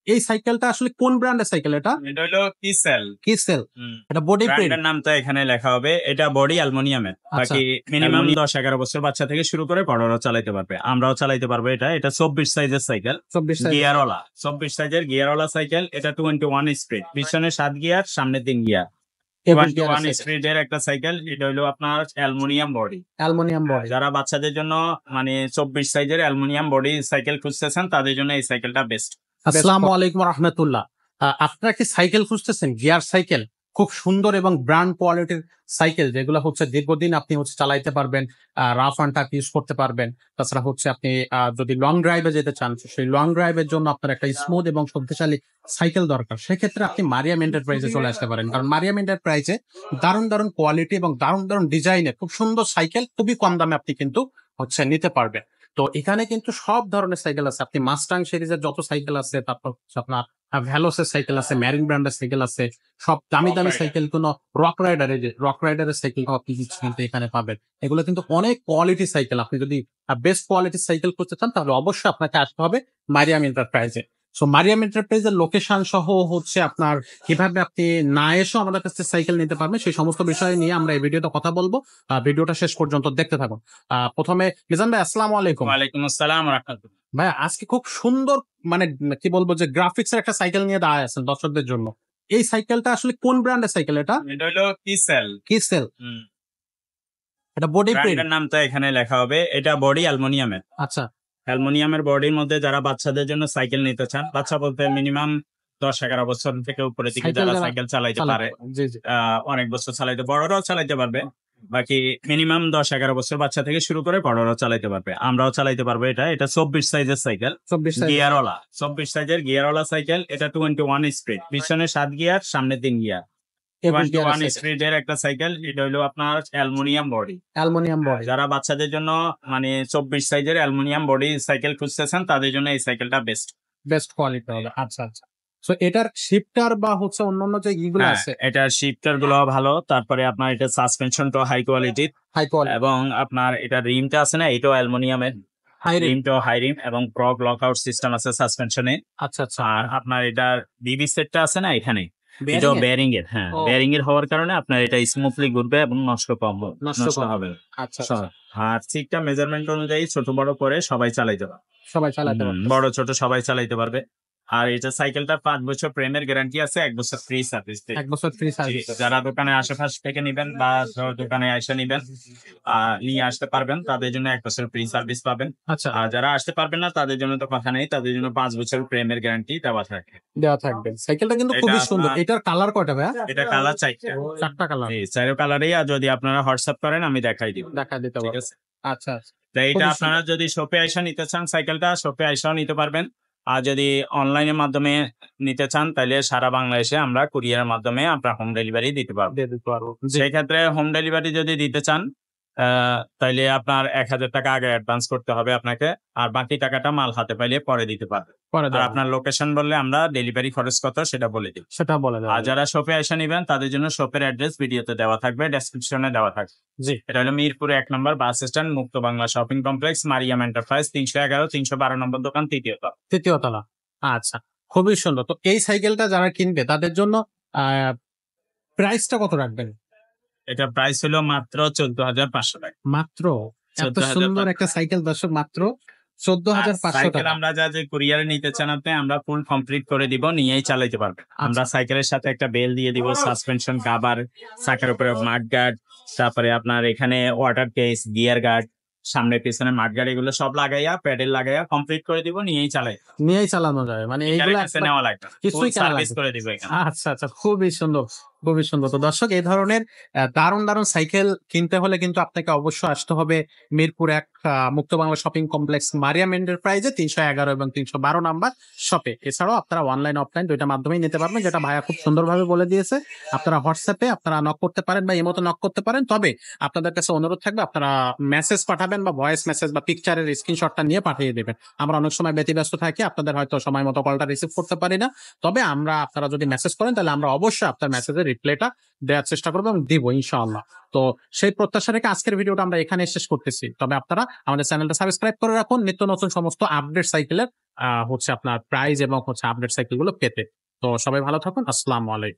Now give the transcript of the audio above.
এই সাইকেলটা আসলে কোন ব্র্যান্ডের সাইকেল? এটা এটা হলো কিসেল। কিসেল। এটা বডি প্রিন্ট ব্র্যান্ডের নামটা এখানে লেখা হবে। এটা বডি অ্যালুমিনিয়ামের। বাকি মিনিমাম 10-11 বছর বাচ্চা থেকে শুরু করে বড়রাও চালাতে পারবে, আমরাও চালাতে পারবো। এটা 24 সাইজের সাইকেল, 24 সাইজ গিয়ারওয়ালা 24 সাইজের গিয়ারওয়ালা সাইকেল। এটা 21 স্পিড, পিছনে 7 গিয়ার, সামনে 3 গিয়ার। 21 স্পিডের একটা সাইকেল। এটা হলো আপনার অ্যালুমিনিয়াম বডি। অ্যালুমিনিয়াম বডি যারা বাচ্চাদের জন্য মানে 24 সাইজের অ্যালুমিনিয়াম বডি সাইকেল খুঁজতেছেন তাদের জন্য এই সাইকেলটা বেস্ট। আসসালামু আলাইকুম রাহমাতুল্লাহ। আপনারা কি সাইকেল খুঁজতেছেন? গিয়ার সাইকেল, খুব সুন্দর এবং ব্র্যান্ড কোয়ালিটির সাইকেল, যেগুলো হচ্ছে দীর্ঘদিন আপনি হচ্ছে চালাইতে পারবেন, রাফ অ্যান্ড টাফ ইউজ করতে পারবেন। তাছাড়া হচ্ছে আপনি যদি লং ড্রাইভে যেতে চান, সেই লং ড্রাইভের জন্য আপনার একটা স্মুথ এবং শক্তিশালী সাইকেল দরকার। সেক্ষেত্রে আপনি মারিয়াম এন্টারপ্রাইজে চলে আসতে পারেন, কারণ মারিয়াম এন্টারপ্রাইজে দারুণ দারুণ কোয়ালিটি এবং দারুণ দারুণ ডিজাইনের খুব সুন্দর সাইকেল খুবই কম দামে আপনি কিন্তু হচ্ছে নিতে পারবেন। তো এখানে কিন্তু সব ধরনের সাইকেল আছে। আপনি মাস্টাং সিরিজের যত সাইকেল আছে, তারপর হচ্ছে আপনার ভ্যালোসের সাইকেল আছে, ম্যারিন ব্র্যান্ডের সাইকেল আছে, সব দামি দামি সাইকেল। কোনো রক রাইডারের সাইকেল আপনি কিন্তু এখানে পাবেন। এগুলো কিন্তু অনেক কোয়ালিটি সাইকেল। আপনি যদি বেস্ট কোয়ালিটির সাইকেল করতে চান তাহলে অবশ্যই আপনাকে আসতে হবে মারিয়াম এন্টারপ্রাইজে। সো মারিয়াম এন্টারপ্রাইজের লোকেশন সহ হচ্ছে আপনার কিভাবে আপনি না এসেও আমাদের কাছে সাইকেল নিতে পারবেন, সেই সমস্ত বিষয় নিয়ে আমরা এই ভিডিওতে কথা বলবো। ভিডিওটা শেষ পর্যন্ত দেখতে থাকুন। প্রথমে মিজান ভাই, আসসালামু আলাইকুম। ওয়ালাইকুম আসসালাম ওয়া রাহমাতুল্লাহ। ভাই, আজকে খুব সুন্দর মানে কি বলবো যে গ্রাফিক্স এর একটা সাইকেল নিয়ে দাঁড়ায় আছেন দর্শকদের জন্য। এই সাইকেলটা আসলে কোন ব্র্যান্ডের সাইকেল? এটা হলো কিসেল। কিসেল। এটা বডি প্রিন্ট ব্র্যান্ডের নামটা এখানে লেখা হবে। এটা বডি অ্যালুমিনিয়ামের। আচ্ছা, অ্যালুমিনিয়ামের বডির মধ্যে যারা বাচ্চাদের জন্য সাইকেল নিতে চান, বাচ্চা বলতে মিনিমাম 10-11 বছর থেকে উপরে দিকে যারা সাইকেল চালাইতে পারে, অনেক বছর চালাইতে, বড়রাও চালাইতে পারবে। বাকি মিনিমাম 10-11 বছর বাচ্চা থেকে শুরু করে বড়রাও চালাইতে পারবে, আমরাও চালাইতে পারবো। এটা 24 সাইজের সাইকেল, 24 গিয়ারওয়ালা 24 সাইজের গিয়ারওয়ালা সাইকেল। এটা 21 স্পিড, পিছনে 7 গিয়ার, সামনে 3 গিয়ার। 21 স্পিডের একটা সাইকেল। এটা হলো আপনার অ্যালুমিনিয়াম বডি। যারা বাচ্চাদের জন্য মানে 24 সাইজের অ্যালুমিনিয়াম বডি সাইকেল খুঁজতেছেন তাদের জন্য এই সাইকেলটা বেস্ট কোয়ালিটি হবে। আচ্ছা আচ্ছা। সো এটার শিফটার বা হচ্ছে অন্যান্য যে ইগুলো আছে, এটার শিফটার গুলো ভালো। তারপরে আপনার এটা সাসপেনশনটা হাই কোয়ালিটির, এবং আপনার এটা রিমটা আছে না, এটাও অ্যালুমিনিয়ামের। রিমটাও হাই রিম এবং প্রগ লকআউট সিস্টেম আছে সাসপেনশনে। আচ্ছা আচ্ছা। আর আপনার এটার বিবি সেটটা আছে না এখানে, এটাও বেয়ারিং এর। বেয়ারিং এর হওয়ার কারণে আপনার এটা স্মুথলি ঘুরবে এবং নষ্ট হবে। আচ্ছা। আর সিটটা মেজারমেন্ট অনুযায়ী ছোট বড় করে সবাই চালাইতে পারবে, বড় ছোট সবাই চালাইতে পারবে। আর এটা সাইকেলটা 5 বছর প্রেমের গ্যারান্টি আছে, 1 বছর ফ্রি সার্ভিস। 1 বছর ফ্রি সার্ভিস। যারা দোকানে আশেপাশে থেকে নিবেন বা দোকানে এসে নিবেন, নিয়ে আসতে পারবেন, তাদের জন্য 1 বছর ফ্রি সার্ভিস পাবেন। আচ্ছা। আর যারা আসতে পারবেন না তাদের জন্য তো কথা নেই, তাদের জন্য 5 বছর প্রেমের গ্যারান্টি দেওয়া থাকবে। সাইকেলটা কিন্তু খুবই সুন্দর। এটার কালার কয়টা ভাইয়া? এটা কালার 4টা কালার। এই 4 কালারই। আর যদি আপনারা হোয়াটসঅ্যাপ করেন আমি দেখাই দিব। ঠিক আছে। আচ্ছা। এটা আপনারা যদি শপে এসে নিতে চান, সাইকেলটা শপে এসেও নিতে পারবেন। আর যদি অনলাইনের মাধ্যমে নিতে চান তাহলে সারা বাংলাদেশে আমরা কুরিয়ারের মাধ্যমে আপনার হোম ডেলিভারি দিতে পারবো। সেই ক্ষেত্রে হোম ডেলিভারি যদি দিতে চান তাইলে আপনার 1000 টাকা আগে অ্যাডভান্স করতে হবে আপনাকে, আর বাকি টাকাটা মাল হাতে পাইলে পরে দিতে পারবে। আর আপনার লোকেশন বললে আমরা ডেলিভারি খরচ কত সেটা বলে দিই। আর যারা শপে এসে নিবেন তাদের জন্য শপের অ্যাড্রেস ভিডিওতে দেওয়া থাকবে, ডেসক্রিপশনে দেওয়া থাকবে। এটা হলো মিরপুরে 1 নম্বর bus stand, Mukto Bangla shopping complex, Mariam enterprise, 311-312 number দোকান, তৃতীয় তলা। আচ্ছা, খুবই সুন্দর। তো এই সাইকেলটা যারা কিনবে তাদের জন্য প্রাইসটা কত রাখবেন? এটা প্রাইস হলো মাত্র 14,500 টাকা। মাত্র? এত সুন্দর একটা সাইকেল দর্শক, মাত্র 14,500 টাকা। আমরা যা যে কুরিয়ারে নিতে চান আপনি, আমরা ফুল কমপ্লিট করে দিব, নিয়েই চালাইতে পারবেন। আমরা সাইকেলের সাথে একটা বেল দিয়ে দিব, সাসপেনশন কভার, চাকার উপরে মাড গার্ড, তারপরে আপনার এখানে ওয়াটার কেস, গিয়ার গার্ড, সামনে পিছনে মাড গার্ড, এগুলো সব লাগাইয়া প্যাডেল লাগাইয়া কমপ্লিট করে দিব, নিয়েই চালানো যাবে। মানে এইগুলো নেওয়া লাগবে, কিছুই সার্ভিস করে দিব এখানে। আচ্ছা, খুবই সুন্দর। তো দর্শক, এই ধরনের দারুণ সাইকেল কিনতে হলে কিন্তু আপনাকে অবশ্যই আসতে হবে মিরপুর 1 মুক্ত বাংলা শপিং কমপ্লেক্স, মারিয়াম এন্টারপ্রাইজে 311 এবং 312 নাম্বার শপে। এছাড়াও আপনারা অনলাইন অফলাইন দুইটা মাধ্যমেই নিতে পারবেন, যেটা ভাইয়া খুব সুন্দরভাবে বলে দিয়েছে। আপনারা হোয়াটসঅ্যাপে আপনারা নক করতে পারেন বা ইমোতে নক করতে পারেন। তবে আপনাদের কাছে অনুরোধ থাকবে আপনারা মেসেজ পাঠাবেন বা ভয়েস মেসেজ বা পিকচারের স্ক্রিনশটটা নিয়ে পাঠিয়ে দেবেন। আমরা অনেক সময় ব্যতিব্যস্ত থাকি, আপনাদের হয়তো সময় মতো কলটা রিসিভ করতে পারি না। তবে আপনারা যদি মেসেজ করেন তাহলে আমরা অবশ্যই আপনার মেসেজে রিপ্লাইটা দেওয়ার চেষ্টা করবো এবং দিব ইনশাআল্লাহ। তো সেই প্রত্যাশা রেখে আজকের ভিডিওটা আমরা এখানে শেষ করতেছি। তবে আপনারা আমাদের চ্যানেলটা সাবস্ক্রাইব করে রাখুন নিত্য নতুন সমস্ত আপডেট সাইকেলের হচ্ছে আপনার প্রাইস এবং হচ্ছে আপডেট সাইকেল গুলো পেতে। তো সবাই ভালো থাকুন। আসসালামু আলাইকুম।